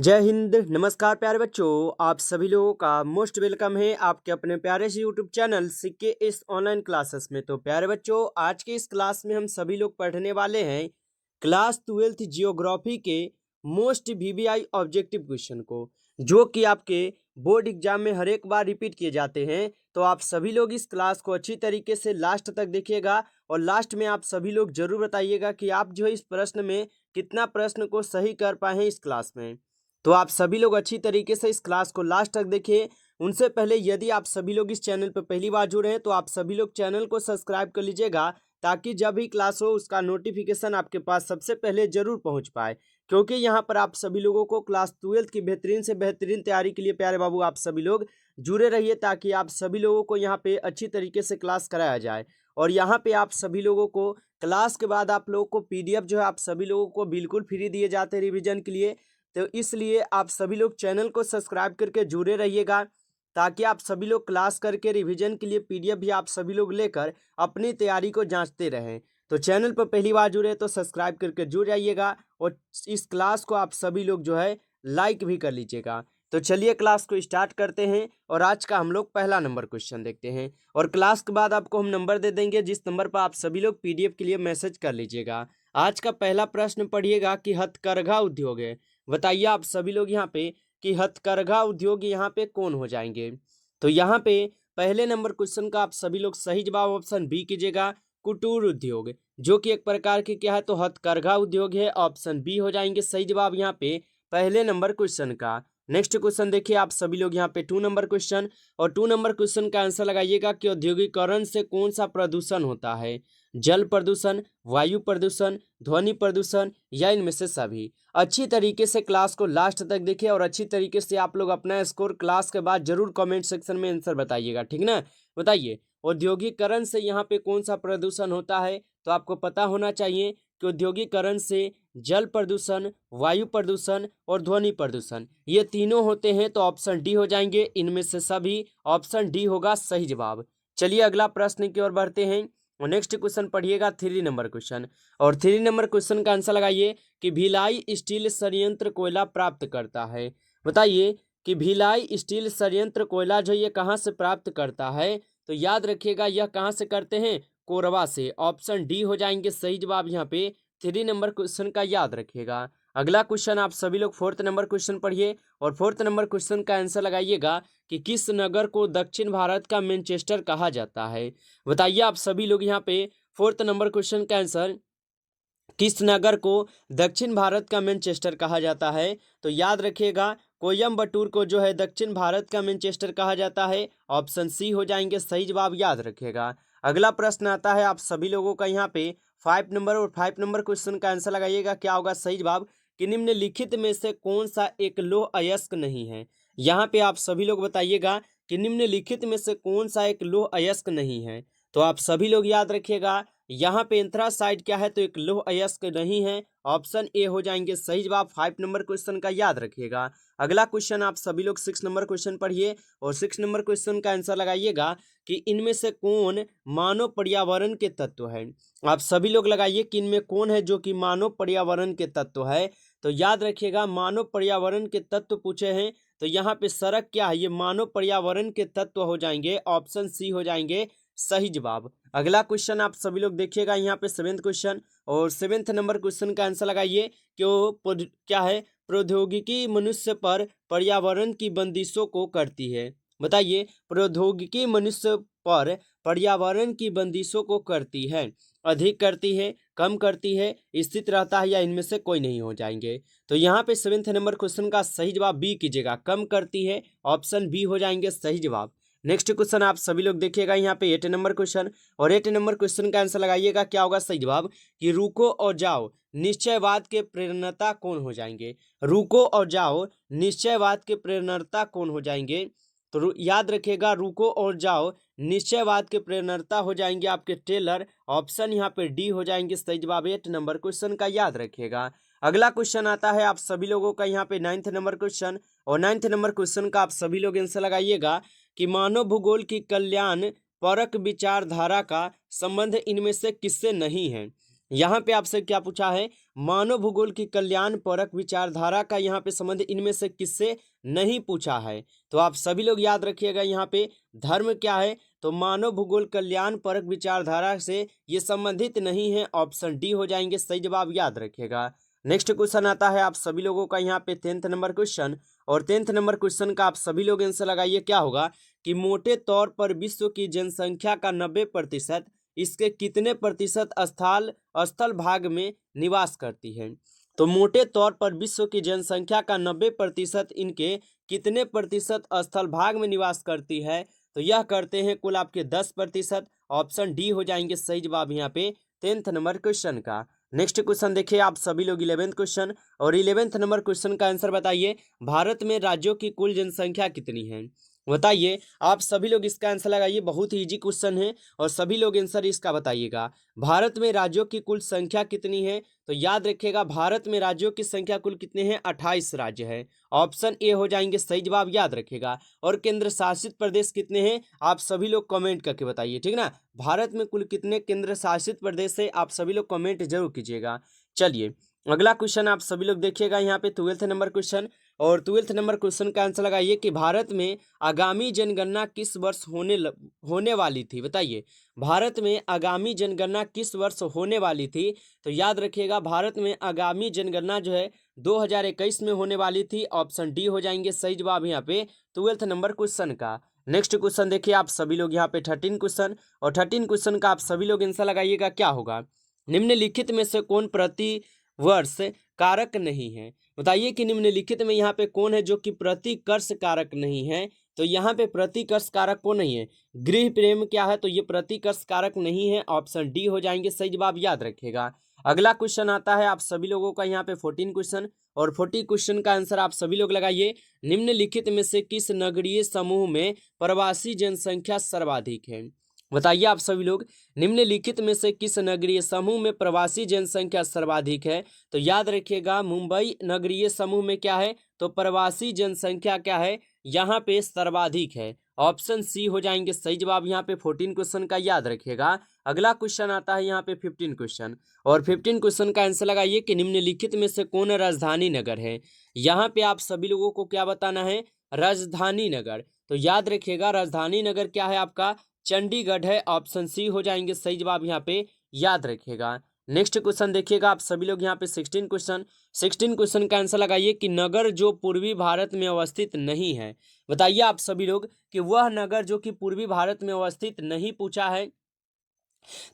जय हिंद। नमस्कार प्यारे बच्चों, आप सभी लोगों का मोस्ट वेलकम है आपके अपने प्यारे से यूट्यूब चैनल सीके इस ऑनलाइन क्लासेस में। तो प्यारे बच्चों, आज के इस क्लास में हम सभी लोग पढ़ने वाले हैं क्लास 12th जियोग्राफी के मोस्ट वीवीआई ऑब्जेक्टिव क्वेश्चन को, जो कि आपके बोर्ड एग्जाम में हर एक बार रिपीट किए जाते हैं। तो आप सभी लोग इस क्लास को अच्छी तरीके से लास्ट तक देखिएगा और लास्ट में आप सभी लोग जरूर बताइएगा कि आप जो है इस प्रश्न में कितना प्रश्न को सही कर पाए हैं इस क्लास में। तो आप सभी लोग अच्छी तरीके से इस क्लास को लास्ट तक देखिए। उनसे पहले यदि आप सभी लोग इस चैनल पर पहली बार जुड़े हैं तो आप सभी लोग चैनल को सब्सक्राइब कर लीजिएगा, ताकि जब भी क्लास हो उसका नोटिफिकेशन आपके पास सबसे पहले जरूर पहुंच पाए। क्योंकि यहाँ पर आप सभी लोगों को क्लास 12th की बेहतरीन से बेहतरीन तैयारी के लिए प्यारे बाबू आप सभी लोग जुड़े रहिए, ताकि आप सभी लोगों को यहाँ पे अच्छी तरीके से क्लास कराया जाए। और यहाँ पे आप सभी लोगों को क्लास के बाद आप लोगों को पीडीएफ जो है आप सभी लोगों को बिल्कुल फ्री दिए जाते हैं रिविजन के लिए। तो इसलिए आप सभी लोग चैनल को सब्सक्राइब करके जुड़े रहिएगा, ताकि आप सभी लोग क्लास करके रिवीजन के लिए पीडीएफ भी आप सभी लोग लेकर अपनी तैयारी को जांचते रहें। तो चैनल पर पहली बार जुड़े तो सब्सक्राइब करके जुड़ जाइएगा और इस क्लास को आप सभी लोग जो है लाइक भी कर लीजिएगा। तो चलिए क्लास को स्टार्ट करते हैं और आज का हम लोग पहला नंबर क्वेश्चन देखते हैं। और क्लास के बाद आपको हम नंबर दे देंगे, जिस नंबर पर आप सभी लोग पीडीएफ के लिए मैसेज कर लीजिएगा। आज का पहला प्रश्न पढ़िएगा कि हथकरघा उद्योग है, बताइए आप सभी लोग यहाँ पे कि हथकरघा उद्योग यहाँ पे कौन हो जाएंगे। तो यहाँ पे पहले नंबर क्वेश्चन का आप सभी लोग सही जवाब ऑप्शन बी कीजिएगा, कुटीर उद्योग, जो कि एक प्रकार की क्या है तो हथकरघा उद्योग है। ऑप्शन बी हो जाएंगे सही जवाब यहाँ पे पहले नंबर क्वेश्चन का। नेक्स्ट क्वेश्चन देखिए आप सभी लोग यहाँ पे 2 नंबर क्वेश्चन, और 2 नंबर क्वेश्चन का आंसर लगाइएगा कि औद्योगिकरण से कौन सा प्रदूषण होता है। जल प्रदूषण, वायु प्रदूषण, ध्वनि प्रदूषण या इनमें से सभी। अच्छी तरीके से क्लास को लास्ट तक देखिए और अच्छी तरीके से आप लोग अपना स्कोर क्लास के बाद जरूर कमेंट सेक्शन में आंसर बताइएगा, ठीक ना। बताइए औद्योगिकरण से यहाँ पे कौन सा प्रदूषण होता है। तो आपको पता होना चाहिए कि औद्योगिकरण से जल प्रदूषण, वायु प्रदूषण और ध्वनि प्रदूषण ये तीनों होते हैं। तो ऑप्शन डी हो जाएंगे इनमें से सभी, ऑप्शन डी होगा सही जवाब। चलिए अगला प्रश्न की ओर बढ़ते हैं और नेक्स्ट क्वेश्चन पढ़िएगा 3 नंबर क्वेश्चन। और 3 नंबर क्वेश्चन का आंसर लगाइए कि भिलाई स्टील संयंत्र कोयला प्राप्त करता है। बताइए कि भिलाई स्टील संयंत्र कोयला जो ये कहाँ से प्राप्त करता है। तो याद रखिएगा यह कहाँ से करते हैं, कोरबा से। ऑप्शन डी हो जाएंगे सही जवाब यहाँ पे 3 नंबर क्वेश्चन का याद रखिएगा। अगला क्वेश्चन आप सभी लोग 4th नंबर क्वेश्चन पढ़िए और 4th नंबर क्वेश्चन का आंसर लगाइएगा कि किस नगर को दक्षिण भारत का मैनचेस्टर कहा जाता है। बताइए आप सभी लोग यहाँ पे 4th नंबर क्वेश्चन का आंसर किस नगर को दक्षिण भारत का मैनचेस्टर कहा जाता है। तो याद रखिएगा कोयम्बटूर को जो है दक्षिण भारत का मैनचेस्टर कहा जाता है। ऑप्शन सी हो जाएंगे सही जवाब, याद रखिएगा। अगला प्रश्न आता है आप सभी लोगों का यहाँ पे 5 नंबर, और 5 नंबर क्वेश्चन का आंसर लगाइएगा क्या होगा सही जवाब कि निम्नलिखित में से कौन सा एक लौह अयस्क नहीं है। यहाँ पे आप सभी लोग बताइएगा कि निम्नलिखित में से कौन सा एक लौह अयस्क नहीं है। तो आप सभी लोग याद रखिएगा यहाँ पे एंथ्रासाइड क्या है तो एक लौह अयस्क नहीं है। ऑप्शन ए हो जाएंगे सही जवाब 5 नंबर क्वेश्चन का, याद रखिएगा। अगला क्वेश्चन आप सभी लोग 6 नंबर क्वेश्चन पढ़िए और 6 नंबर क्वेश्चन का आंसर लगाइएगा कि इनमें से कौन मानव पर्यावरण के तत्व है। आप सभी लोग लगाइए कि इनमें कौन है जो कि मानव पर्यावरण के तत्व है। तो याद रखिएगा मानव पर्यावरण के तत्व पूछे हैं तो यहाँ पे सड़क क्या है, ये मानव पर्यावरण के तत्व हो जाएंगे। ऑप्शन सी हो जाएंगे सही जवाब। अगला क्वेश्चन आप सभी लोग देखिएगा यहाँ पे 7th क्वेश्चन, और 7th नंबर क्वेश्चन का आंसर लगाइए कि वो क्या है, प्रौद्योगिकी मनुष्य पर पर्यावरण की बंदिशों को करती है। बताइए प्रौद्योगिकी मनुष्य पर पर्यावरण की बंदिशों को करती है, अधिक करती है, कम करती है, स्थित रहता है या इनमें से कोई नहीं हो जाएंगे। तो यहाँ पे 7th नंबर क्वेश्चन का सही जवाब बी कीजिएगा, कम करती है। ऑप्शन बी हो जाएंगे सही जवाब। नेक्स्ट क्वेश्चन आप सभी लोग देखिएगा यहाँ पे 8 नंबर क्वेश्चन, और 8 नंबर क्वेश्चन का आंसर लगाइएगा क्या होगा सही जवाब कि रुको और जाओ निश्चयवाद के प्रेरणता कौन हो जाएंगे। रुको और जाओ निश्चयवाद के प्रेरणता कौन हो जाएंगे। तो याद रखिएगा रुको और जाओ निश्चयवाद के प्रेरणता हो जाएंगे आपके टेलर। ऑप्शन यहाँ पे डी हो जाएंगे सही जवाब 8 नंबर क्वेश्चन का, याद रखिएगा। अगला क्वेश्चन आता है आप सभी लोगों का यहाँ पे 9th नंबर क्वेश्चन, और 9th नंबर क्वेश्चन का आप सभी लोग आंसर लगाइएगा कि मानव भूगोल की कल्याण परक विचारधारा का संबंध इनमें से किससे नहीं है। यहाँ पे आपसे क्या पूछा है, मानव भूगोल की कल्याण परक विचारधारा का यहाँ पे संबंध इनमें से किससे नहीं पूछा है। तो आप सभी लोग याद रखिएगा, यहाँ पे धर्म क्या है, तो मानव भूगोल कल्याण परक विचारधारा से ये संबंधित नहीं है, ऑप्शन डी हो जाएंगे सही जवाब, याद रखिएगा। नेक्स्ट क्वेश्चन आता है आप सभी लोगों का यहाँ पे 10th नंबर क्वेश्चन, और 10th नंबर क्वेश्चन का आप सभी लोग आंसर लगाइए। क्या होगा कि मोटे तौर पर विश्व की जनसंख्या का 90% इसके कितने प्रतिशत स्थल भाग में निवास करती है। तो मोटे तौर पर विश्व की जनसंख्या का 90% इनके कितने प्रतिशत स्थल भाग में निवास करती है, तो यह करते हैं कुल आपके 10%, ऑप्शन डी हो जाएंगे सही जवाब यहाँ पे 10th नंबर क्वेश्चन का। नेक्स्ट क्वेश्चन देखिए आप सभी लोग 11th क्वेश्चन, और 11th नंबर क्वेश्चन का आंसर बताइए, भारत में राज्यों की कुल जनसंख्या कितनी है। बताइए आप सभी लोग इसका आंसर लगाइए, बहुत ही इजी क्वेश्चन है और सभी लोग आंसर इसका बताइएगा। भारत में राज्यों की कुल संख्या कितनी है, तो याद रखिएगा भारत में राज्यों की संख्या कुल कितने हैं, 28 राज्य है, ऑप्शन ए हो जाएंगे सही जवाब, याद रखिएगा। और केंद्र शासित प्रदेश कितने हैं, आप सभी लोग कमेंट करके बताइए, ठीक ना। भारत में कुल कितने केंद्र शासित प्रदेश है, आप सभी लोग कमेंट जरूर कीजिएगा। चलिए अगला क्वेश्चन आप सभी लोग देखिएगा यहाँ पे 12th नंबर क्वेश्चन, और 12th नंबर क्वेश्चन का आंसर लगाइए कि भारत में आगामी जनगणना किस वर्ष होने वाली थी। बताइए भारत में आगामी जनगणना किस वर्ष होने वाली थी, तो याद रखिएगा भारत में आगामी जनगणना जो है 2021 में होने वाली थी, ऑप्शन डी हो जाएंगे सही जवाब यहाँ पे 12th नंबर क्वेश्चन का। नेक्स्ट क्वेश्चन देखिए आप सभी लोग यहाँ पे 13 क्वेश्चन, और 13 क्वेश्चन का आप सभी लोग आंसर लगाइएगा। क्या होगा, निम्नलिखित में से कौन प्रति वर्ष कारक नहीं है। बताइए कि निम्नलिखित में यहाँ पे कौन है जो कि प्रतिकर्ष कारक नहीं है, तो यहाँ पे प्रतिकर्ष कारक कौन नहीं है, गृह प्रेम क्या है, तो ये प्रतिकर्ष कारक नहीं है, ऑप्शन डी हो जाएंगे सही जवाब, याद रखिएगा। अगला क्वेश्चन आता है आप सभी लोगों का यहाँ पे 14 क्वेश्चन, और 40 क्वेश्चन का आंसर आप सभी लोग लगाइए, निम्नलिखित में से किस नगरीय समूह में प्रवासी जनसंख्या सर्वाधिक है। बताइए आप सभी लोग, निम्नलिखित में से किस नगरीय समूह में प्रवासी जनसंख्या सर्वाधिक है, तो याद रखिएगा मुंबई नगरीय समूह में क्या है, तो प्रवासी जनसंख्या क्या है, यहाँ पे सर्वाधिक है, ऑप्शन सी हो जाएंगे सही जवाब यहाँ पे 14 क्वेश्चन का, याद रखिएगा। अगला क्वेश्चन आता है यहाँ पे 15 क्वेश्चन, और 15 क्वेश्चन का आंसर लगाइए कि निम्नलिखित में से कौन राजधानी नगर है। यहाँ पे आप सभी लोगों को क्या बताना है, राजधानी नगर, तो याद रखिएगा राजधानी नगर क्या है आपका, चंडीगढ़ है, ऑप्शन सी हो जाएंगे सही जवाब यहाँ पे, याद रखिएगा। नेक्स्ट क्वेश्चन देखिएगा आप सभी लोग यहाँ पे 16 क्वेश्चन, 16 क्वेश्चन का आंसर लगाइए कि नगर जो पूर्वी भारत में अवस्थित नहीं है। बताइए आप सभी लोग कि वह नगर जो कि पूर्वी भारत में अवस्थित नहीं पूछा है,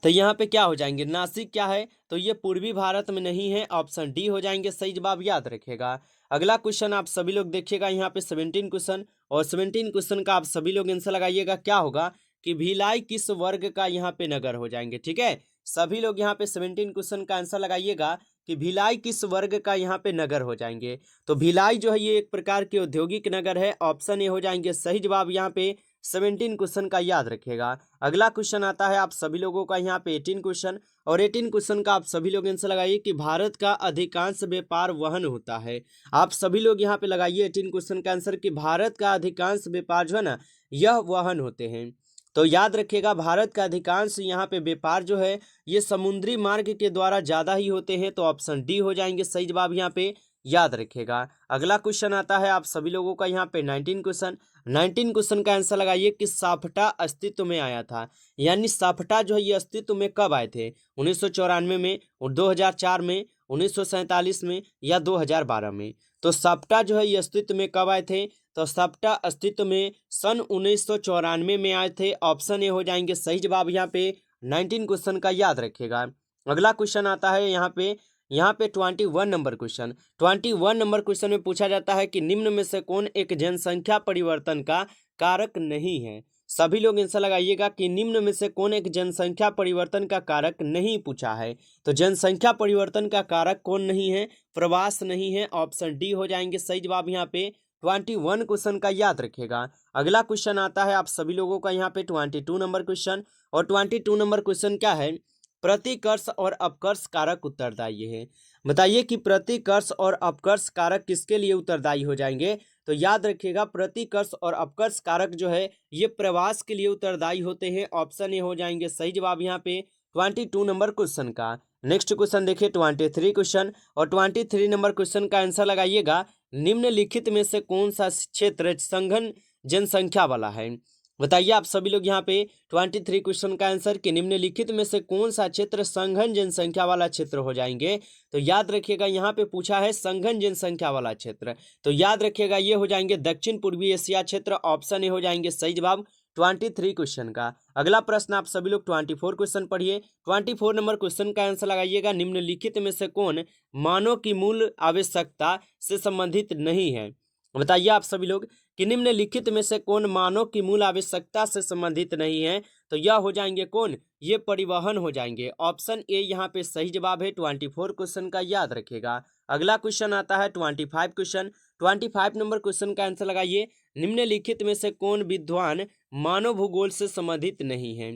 तो यहाँ पे क्या हो जाएंगे, नासिक क्या है, तो ये पूर्वी भारत में नहीं है, ऑप्शन डी हो जाएंगे सही जवाब, याद रखेगा। अगला क्वेश्चन आप सभी लोग देखिएगा यहाँ पे 17 क्वेश्चन, और 17 क्वेश्चन का आप सभी लोग आंसर लगाइएगा। क्या होगा कि भिलाई किस वर्ग का यहाँ पे नगर हो जाएंगे, ठीक है। सभी लोग यहाँ पे 17 क्वेश्चन का आंसर लगाइएगा कि भिलाई किस वर्ग का यहाँ पे नगर हो जाएंगे। तो भिलाई जो है ये एक प्रकार के औद्योगिक नगर है, ऑप्शन ए हो जाएंगे सही जवाब यहाँ पे 17 क्वेश्चन का, याद रखिएगा। अगला क्वेश्चन आता है आप सभी लोगों का यहाँ पे 18 क्वेश्चन, और 18 क्वेश्चन का आप सभी लोग आंसर लगाइए कि भारत का अधिकांश व्यापार वहन होता है। आप सभी लोग यहाँ पे लगाइए 18 क्वेश्चन का आंसर कि भारत का अधिकांश व्यापार जो है ना यह वहन होते हैं। तो याद रखिएगा भारत का अधिकांश यहाँ पे व्यापार जो है ये समुद्री मार्ग के द्वारा ज़्यादा ही होते हैं, तो ऑप्शन डी हो जाएंगे सही जवाब यहाँ पे, याद रखिएगा। अगला क्वेश्चन आता है आप सभी लोगों का यहाँ पे 19 क्वेश्चन, 19 क्वेश्चन का आंसर लगाइए कि साफ्टा अस्तित्व में आया था। यानी साफ्टा जो है ये अस्तित्व में कब आए थे, 1994 में, और 2004 में, 1947 में, या 2012 में। तो साफ्टा जो है ये अस्तित्व में कब आए थे, तो साफ्टा अस्तित्व में सन 1994 में आए थे, ऑप्शन ए हो जाएंगे सही जवाब यहाँ पे 19 क्वेश्चन का, याद रखिएगा। अगला क्वेश्चन आता है यहाँ पे 21 नंबर क्वेश्चन, 21 नंबर क्वेश्चन में पूछा जाता है कि निम्न में से कौन एक जनसंख्या परिवर्तन का कारक नहीं है। सभी लोग आंसर लगाइएगा कि निम्न में से कौन एक जनसंख्या परिवर्तन का कारक नहीं पूछा है। तो जनसंख्या परिवर्तन का कारक कौन नहीं है, प्रवास नहीं है, ऑप्शन डी हो जाएंगे सही जवाब यहाँ पे 21 क्वेश्चन का, याद रखिएगा। अगला क्वेश्चन आता है आप सभी लोगों का यहाँ पे 22 नंबर क्वेश्चन, और 22 नंबर क्वेश्चन क्या है, प्रतिकर्ष और अपकर्ष कारक उत्तरदायी है। बताइए कि प्रतिकर्ष और अपकर्ष कारक किसके लिए उत्तरदायी हो जाएंगे, तो याद रखिएगा प्रतिकर्ष और अपकर्ष कारक जो है ये प्रवास के लिए उत्तरदायी होते हैं, ऑप्शन ए हो जाएंगे सही जवाब यहाँ पे 22 नंबर क्वेश्चन का। नेक्स्ट क्वेश्चन देखिए 23 क्वेश्चन, और 23 नंबर क्वेश्चन का आंसर लगाइएगा, निम्नलिखित में से कौन सा क्षेत्र सघन जनसंख्या वाला है। बताइए आप सभी लोग यहाँ पे 23 क्वेश्चन का आंसर कि निम्नलिखित में से कौन सा क्षेत्र सघन जनसंख्या वाला क्षेत्र हो जाएंगे। तो याद रखिएगा यहाँ पे पूछा है सघन जनसंख्या वाला क्षेत्र, तो याद रखिएगा ये हो जाएंगे दक्षिण पूर्वी एशिया क्षेत्र, ऑप्शन ए हो जाएंगे सही जवाब 23 क्वेश्चन का। अगला प्रश्न आप सभी लोग 24 क्वेश्चन पढ़िए। 24 नंबर क्वेश्चन का आंसर लगाइएगा, निम्नलिखित में से कौन मानव की मूल आवश्यकता से संबंधित नहीं है। बताइए आप सभी लोग कि निम्नलिखित में से कौन मानव की मूल आवश्यकता से संबंधित नहीं है। तो यह हो जाएंगे कौन, ये परिवहन हो जाएंगे, ऑप्शन ए यहाँ पे सही जवाब है 24 क्वेश्चन का, याद रखिएगा। अगला क्वेश्चन आता है 25 क्वेश्चन। 25 नंबर क्वेश्चन का आंसर लगाइए, निम्नलिखित में से कौन विद्वान मानव भूगोल से संबंधित नहीं है।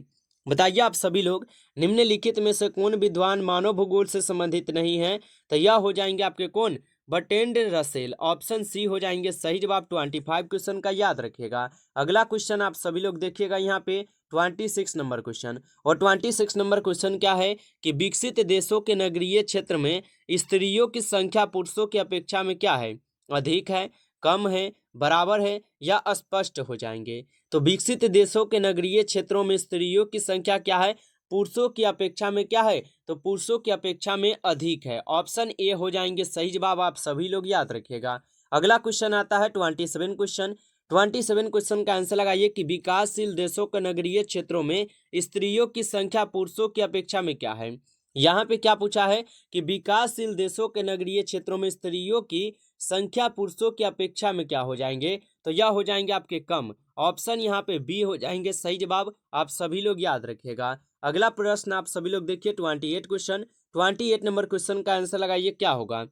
बताइए आप सभी लोग निम्नलिखित में से कौन विद्वान मानव भूगोल से संबंधित नहीं है। तो यह हो जाएंगे आपके कौन, बर्ट्रैंड रसेल, ऑप्शन सी हो जाएंगे सही जवाब 25 क्वेश्चन का, याद रखिएगा। अगला क्वेश्चन आप सभी लोग देखिएगा यहाँ पे 26 नंबर क्वेश्चन, और 26 नंबर क्वेश्चन क्या है कि विकसित देशों के नगरीय क्षेत्र में स्त्रियों की संख्या पुरुषों की अपेक्षा में क्या है, अधिक है, कम है, बराबर है या अस्पष्ट हो जाएंगे। तो विकसित देशों के नगरीय क्षेत्रों में स्त्रियों की संख्या क्या है, पुरुषों की अपेक्षा में क्या है, तो पुरुषों की अपेक्षा में अधिक है, ऑप्शन ए हो जाएंगे सही जवाब, आप सभी लोग याद रखिएगा। अगला क्वेश्चन आता है 27 क्वेश्चन। 27 क्वेश्चन का आंसर लगाइए कि विकासशील देशों के नगरीय क्षेत्रों में स्त्रियों की संख्या पुरुषों की अपेक्षा में क्या है। यहाँ पे क्या पूछा है कि विकासशील देशों के नगरीय क्षेत्रों में स्त्रियों की संख्या पुरुषों की अपेक्षा में क्या हो जाएंगे। तो यह हो जाएंगे आपके कम, ऑप्शन यहाँ पे बी हो जाएंगे सही जवाब, आप सभी लोग याद रखिएगा। अगला प्रश्न आप सभी लोग देखिए 28 क्वेश्चन। 28 नंबर क्वेश्चन का आंसर लगाइए, क्या होगा,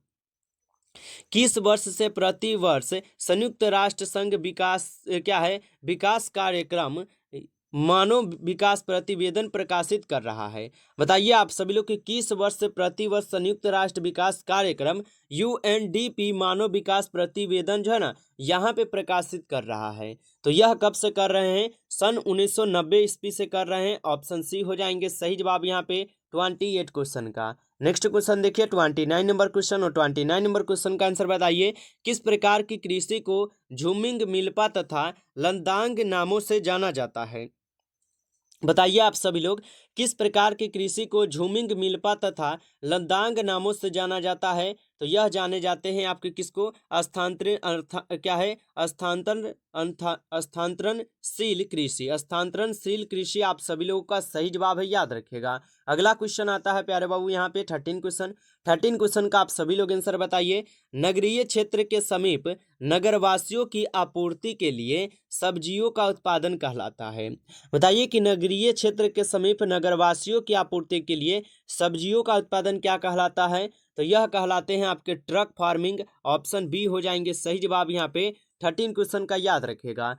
किस वर्ष से प्रति वर्ष संयुक्त राष्ट्र संघ विकास क्या है विकास कार्यक्रम मानव विकास प्रतिवेदन प्रकाशित कर रहा है। बताइए आप सभी लोग कि किस वर्ष से प्रति वर्ष संयुक्त राष्ट्र विकास कार्यक्रम यूएनडीपी मानव विकास प्रतिवेदन जो है ना यहाँ पे प्रकाशित कर रहा है। तो यह कब से कर रहे हैं, सन 1990 ईस्वी से कर रहे हैं, ऑप्शन सी हो जाएंगे सही जवाब यहाँ पे 28 क्वेश्चन का। नेक्स्ट क्वेश्चन देखिए 29 नंबर क्वेश्चन, और 29 नंबर क्वेश्चन का आंसर बताइए, किस प्रकार की कृषि को झूमिंग मिल्पा तथा लंदांग नामों से जाना जाता है। बताइए आप सभी लोग किस प्रकार की कृषि को झूमिंग मिल्पा तथा लद्दांग नामों से जाना जाता है। तो यह जाने जाते हैं आपके किसको, क्या है स्थानांतरणशील कृषि, स्थानांतरणशील कृषि आप सभी लोगों का सही जवाब है, याद रखिएगा। अगला क्वेश्चन आता है प्यारे बाबू यहाँ पे 13 क्वेश्चन। 13 क्वेश्चन का आप सभी लोग आंसर बताइए, नगरीय क्षेत्र के समीप नगरवासियों की आपूर्ति के लिए सब्जियों का उत्पादन कहलाता है। बताइए कि नगरीय क्षेत्र के समीप नगरवासियों की आपूर्ति के लिए सब्जियों का उत्पादन क्या कहलाता है। तो यह कहलाते हैं आपके ट्रक फार्मिंग, ऑप्शन बी हो जाएंगे सही जवाब यहाँ पे 13 क्वेश्चन का, याद रखेगा।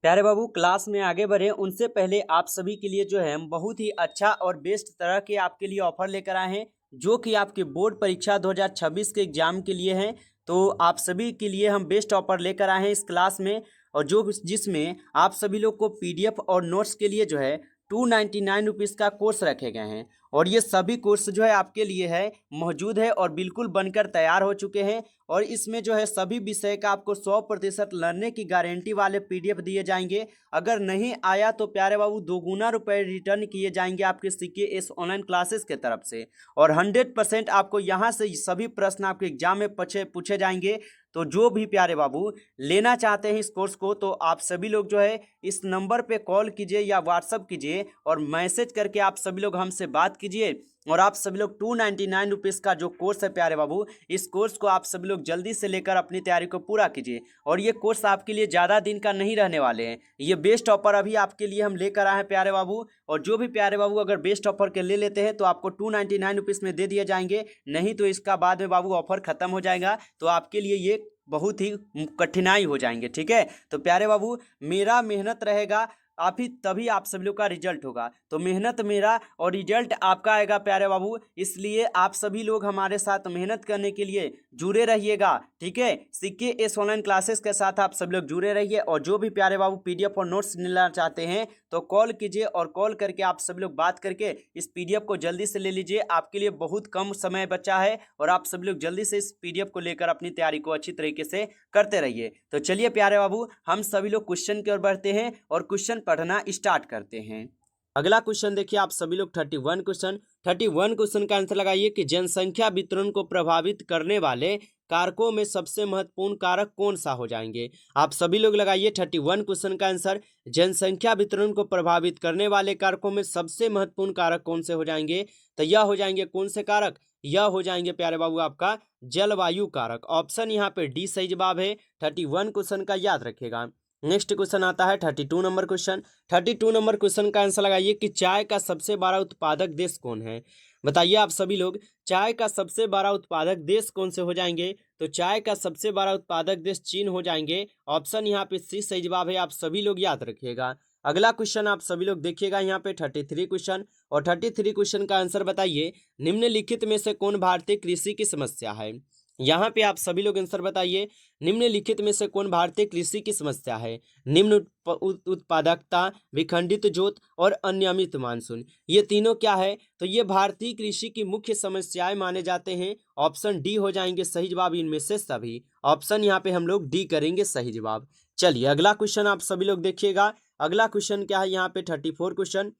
प्यारे बाबू क्लास में आगे बढ़े उनसे पहले आप सभी के लिए जो है हम बहुत ही अच्छा और बेस्ट तरह के आपके लिए ऑफर लेकर आए हैं, जो कि आपके बोर्ड परीक्षा 2026 के एग्जाम के लिए हैं। तो आप सभी के लिए हम बेस्ट ऑफर लेकर आए हैं इस क्लास में, और जिसमें आप सभी लोग को पीडीएफ और नोट्स के लिए जो है 299 रुपीज़ का कोर्स रखे गए हैं, और ये सभी कोर्स जो है आपके लिए है मौजूद है और बिल्कुल बनकर तैयार हो चुके हैं। और इसमें जो है सभी विषय का आपको 100% लर्ने की गारंटी वाले पीडीएफ दिए जाएंगे। अगर नहीं आया तो प्यारे बाबू 2 रुपये रिटर्न किए जाएंगे आपके CKS ऑनलाइन क्लासेस के तरफ से, और 100% आपको यहाँ से सभी प्रश्न आपके एग्जाम में पूछे जाएंगे। तो जो भी प्यारे बाबू लेना चाहते हैं इस कोर्स को, तो आप सभी लोग जो है इस नंबर पे कॉल कीजिए या व्हाट्सअप कीजिए और मैसेज करके आप सभी लोग हमसे बात कीजिए, और आप सभी लोग 299 रुपीज़ का जो कोर्स है प्यारे बाबू, इस कोर्स को आप सभी लोग जल्दी से लेकर अपनी तैयारी को पूरा कीजिए। और ये कोर्स आपके लिए ज़्यादा दिन का नहीं रहने वाले हैं, ये बेस्ट ऑफर अभी आपके लिए हम लेकर आए हैं प्यारे बाबू। और जो भी प्यारे बाबू अगर बेस्ट ऑफर के ले लेते हैं तो आपको 299 रुपीज़ में दे दिए जाएंगे, नहीं तो इसका बाद में बाबू ऑफर ख़त्म हो जाएगा, तो आपके लिए ये बहुत ही कठिनाई हो जाएंगे। ठीक है, तो प्यारे बाबू मेरा मेहनत रहेगा आप ही तभी आप सभी लोग का रिजल्ट होगा। तो मेहनत मेरा और रिजल्ट आपका आएगा प्यारे बाबू, इसलिए आप सभी लोग हमारे साथ मेहनत करने के लिए जुड़े रहिएगा। ठीक है, सीके इस ऑनलाइन क्लासेस के साथ आप सब लोग जुड़े रहिए। और जो भी प्यारे बाबू पीडीएफ और नोट्स लेना चाहते हैं तो कॉल कीजिए, और कॉल करके आप सब लोग बात करके इस पीडीएफ को जल्दी से ले लीजिए। आपके लिए बहुत कम समय बचा है और आप सब लोग जल्दी से इस पीडीएफ को लेकर अपनी तैयारी को अच्छी तरीके से करते रहिए। तो चलिए प्यारे बाबू, हम सभी लोग क्वेश्चन की ओर बढ़ते हैं और क्वेश्चन पढ़ना स्टार्ट करते हैं। अगला क्वेश्चन देखिए आप सभी लोग 31 क्वेश्चन का आंसर लगाइए कि जनसंख्या वितरण को प्रभावित करने वाले कारकों में सबसे महत्वपूर्ण कारक कौन सा हो जाएंगे। आप सभी लोग लगाइए 31 क्वेश्चन का आंसर, जनसंख्या वितरण को प्रभावित करने वाले कारकों में सबसे महत्वपूर्ण कारक कौन से हो जाएंगे। तो यह हो जाएंगे कौन से कारक, यह हो जाएंगे प्यारे बाबू आपका जलवायु कारक। ऑप्शन यहाँ पे डी सही जवाब है 31 क्वेश्चन का, याद रखेगा। नेक्स्ट क्वेश्चन आता है 32 नंबर क्वेश्चन। 32 नंबर क्वेश्चन का आंसर लगाइए कि चाय का सबसे बड़ा उत्पादक देश कौन है। बताइए आप सभी लोग, चाय का सबसे बड़ा उत्पादक देश कौन से हो जाएंगे। तो चाय का सबसे बड़ा उत्पादक देश चीन हो जाएंगे। ऑप्शन यहाँ पे सी सही जवाब है, आप सभी लोग याद रखिएगा। अगला क्वेश्चन आप सभी लोग देखिएगा यहाँ पे 33 क्वेश्चन, और 33 क्वेश्चन का आंसर बताइए निम्नलिखित में से कौन भारतीय कृषि की समस्या है। यहाँ पे आप सभी लोग आंसर बताइए निम्नलिखित में से कौन भारतीय कृषि की समस्या है। निम्न उत्पादकता, विखंडित जोत और अनियमित मानसून, ये तीनों क्या है। तो ये भारतीय कृषि की मुख्य समस्याएं माने जाते हैं। ऑप्शन डी हो जाएंगे सही जवाब इनमें से सभी। ऑप्शन यहाँ पे हम लोग डी करेंगे सही जवाब। चलिए अगला क्वेश्चन आप सभी लोग देखिएगा। अगला क्वेश्चन क्या है यहाँ पे 34 क्वेश्चन।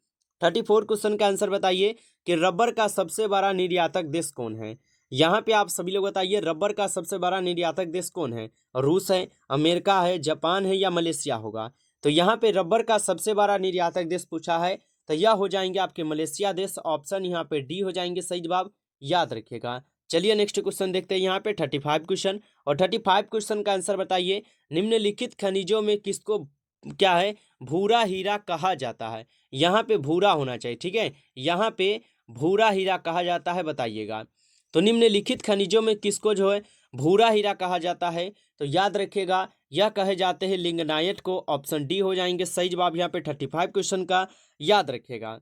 34 क्वेश्चन का आंसर बताइए कि रबर का सबसे बड़ा निर्यातक देश कौन है। यहाँ पे आप सभी लोग बताइए रबर का सबसे बड़ा निर्यातक देश कौन है। रूस है, अमेरिका है, जापान है या मलेशिया होगा। तो यहाँ पे रबर का सबसे बड़ा निर्यातक देश पूछा है, तो यह हो जाएंगे आपके मलेशिया देश। ऑप्शन यहाँ पे डी हो जाएंगे सही जवाब, याद रखिएगा। चलिए नेक्स्ट क्वेश्चन देखते हैं यहाँ पे 35 क्वेश्चन, और 35 क्वेश्चन का आंसर बताइए निम्नलिखित खनिजों में किसको क्या है भूरा हीरा कहा जाता है। यहाँ पे भूरा होना चाहिए, ठीक है, यहाँ पे भूरा हीरा कहा जाता है, बताइएगा। तो निम्नलिखित खनिजों में किसको जो है भूरा हीरा कहा जाता है। तो याद रखिएगा यह कहे जाते हैं लिंगनाइट को। ऑप्शन डी हो जाएंगे सही जवाब यहाँ पे 35 क्वेश्चन का, याद रखिएगा।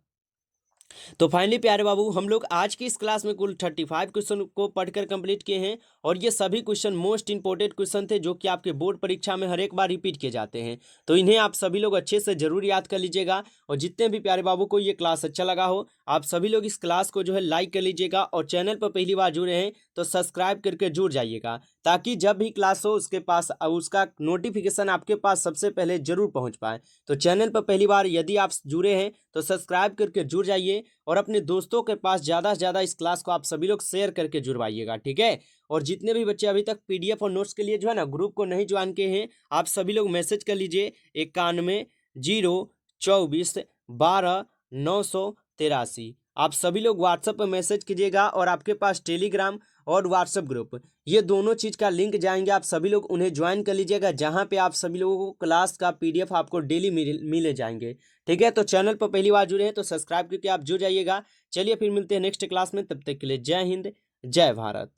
तो फाइनली प्यारे बाबू हम लोग आज की इस क्लास में कुल 35 क्वेश्चन को पढ़कर कंप्लीट किए हैं, और ये सभी क्वेश्चन मोस्ट इंपॉर्टेंट क्वेश्चन थे जो कि आपके बोर्ड परीक्षा में हर एक बार रिपीट किए जाते हैं। तो इन्हें आप सभी लोग अच्छे से जरूर याद कर लीजिएगा। और जितने भी प्यारे बाबू को ये क्लास अच्छा लगा हो, आप सभी लोग इस क्लास को जो है लाइक कर लीजिएगा, और चैनल पर पहली बार जुड़े हैं तो सब्सक्राइब करके जुड़ जाइएगा, ताकि जब भी क्लास हो उसके पास उसका नोटिफिकेशन आपके पास सबसे पहले जरूर पहुंच पाए। तो चैनल पर पहली बार यदि आप जुड़े हैं तो सब्सक्राइब करके जुड़ जाइए, और अपने दोस्तों के पास ज़्यादा से ज़्यादा इस क्लास को आप सभी लोग शेयर करके जुड़वाइएगा, ठीक है। और जितने भी बच्चे अभी तक पीडीएफ और नोट्स के लिए जो है ना ग्रुप को नहीं ज्वाइन किए हैं, आप सभी लोग मैसेज कर लीजिए 91 024 12 983। आप सभी लोग व्हाट्सएप पर मैसेज कीजिएगा, और आपके पास टेलीग्राम और व्हाट्सएप ग्रुप, ये दोनों चीज़ का लिंक जाएंगे, आप सभी लोग उन्हें ज्वाइन कर लीजिएगा, जहाँ पे आप सभी लोगों को क्लास का पीडीएफ आपको डेली मिले जाएंगे, ठीक है। तो चैनल पर पहली बार जुड़े हैं तो सब्सक्राइब करके आप जुड़ जाइएगा। चलिए फिर मिलते हैं नेक्स्ट क्लास में, तब तक के लिए जय हिंद, जय भारत।